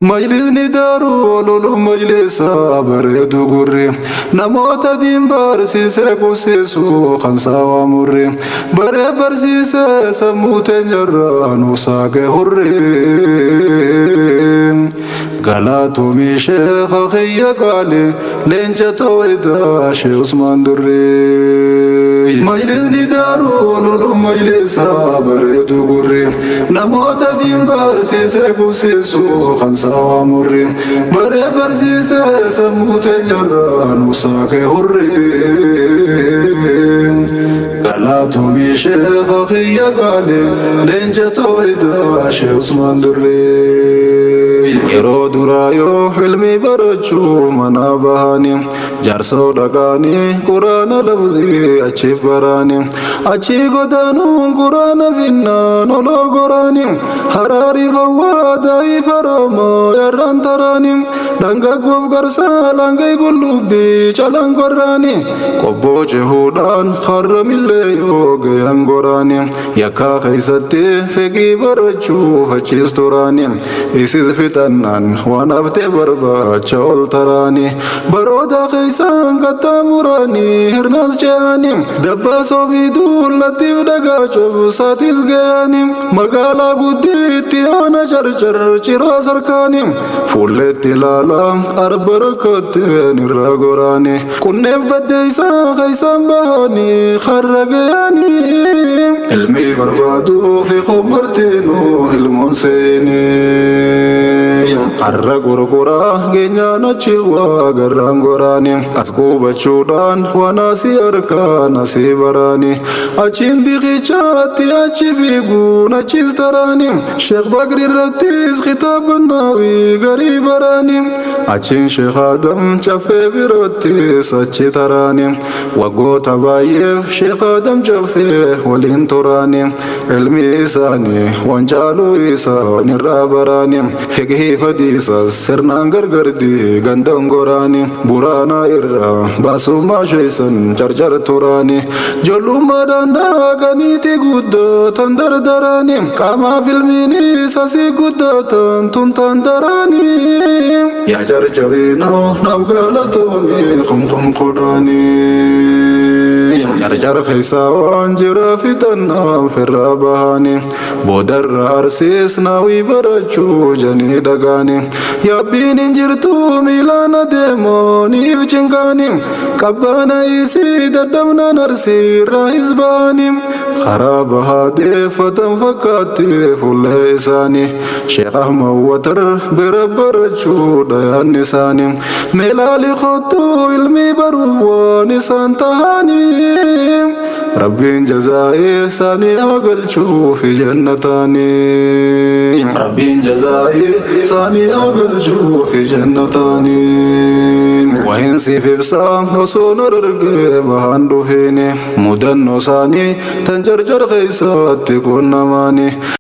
Majlisni daaruu lolu majlisa bareedu gurri namoota diin barsiisee kubsiisu kan saawaa murri baree barsiisee sammuu teenyarraa nu saaqee hurri galatoomii sheekha kiyya qaali leenca tawaydaa shee Usmaan Durree. Majlisni daaruu lolu majlisa bareedu gurri namoota diin barsiisee kubsiisu kan saawaa murri baree barsiisee sammuu teenyarraa nu saaqee hurri galatoomii sheekha kiyya qaali leenca tawaydaa shee Usmaan Durree. Yeroo duraa yoo ilmi barachuu mana bahanii jaarsoo dhaqanii quraana lafzii achi baraanii achi godaanuun quraana finnaan oloo goraanii hararii fawwaa daa'ii faroomoo yarraan taraanii dhangaggoof garsaa langay qullubbii calaan qorraanii qobboo cehuudhaan harramillee yoo gayan goraanii yakkaa keessatti fegii barachuuf achiis turaanii isis fixannaan waan haftee barbaacha ol taraanii baroota keessaan qaxxaamuranii hirnaas ce'anii dabbaasoo fi duullattiif dhagaa cobsaatis ga'anii magaalaa guddiitti aana carcar ciroo sarkaanii fuulleetti ilaalaa arba rakkatteen irra goraanii qunneef baddeeysaa keessaan bahanii harra ga'anii ilmi barbaaduuf qommartiinuu ilmoon seenee harra gurguraa geenyaan achi waa garraan goraanii as qubachuudhaan waan asii harkaan asii baraanii achiin diqichaatti achi fiiguun achiis taraanii sheekh Bakri irrattis kitaabanaawii garii baraanii achiin sheekh Adam caffee biroottis achi taraanii waggoota baay'eef sheekh Adam caffee waliin turaanii ilmi isaanii waan caaluu isaan irraa baraanii fiqhii fadiisas sirnaan gargardi gandan goraanii buraanaa irraa baasummaa sheeysan carcar turaanii jollummaadhaan daakaniiti guddatan dardaraanii qaamaaf ilmiinis asii guddatan tuntaan daraanii yaa carcarinoo naaf galatoomii kumkum qodhaanii carcar keessaa waan jira fixannaaf irraa bahanii boodarra arsiis naawii barachuu janii dhagaanii yaabbiin hin jirtu miilaan adeemoniif cinqaanii qabbaana isii dadhabnaan arsiirraa hisbaanii karaa bahaa deeffatan fakkaattee fuullee isaanii sheekh Ahmad Watar bira barachuu dhayaan isaanii meelaali kottuu ilmi baruuf waan isaan tahanii rabbiin jazaa'ee isaanii agalchuu fi jannataanii rabbiin jazaa'ee isaanii agalchuu fi jannataanii wahin siif ibsaa osoo na dargee bahaan dhufeeni mudannoo isaanii tan carcar keessatti qunnamaanii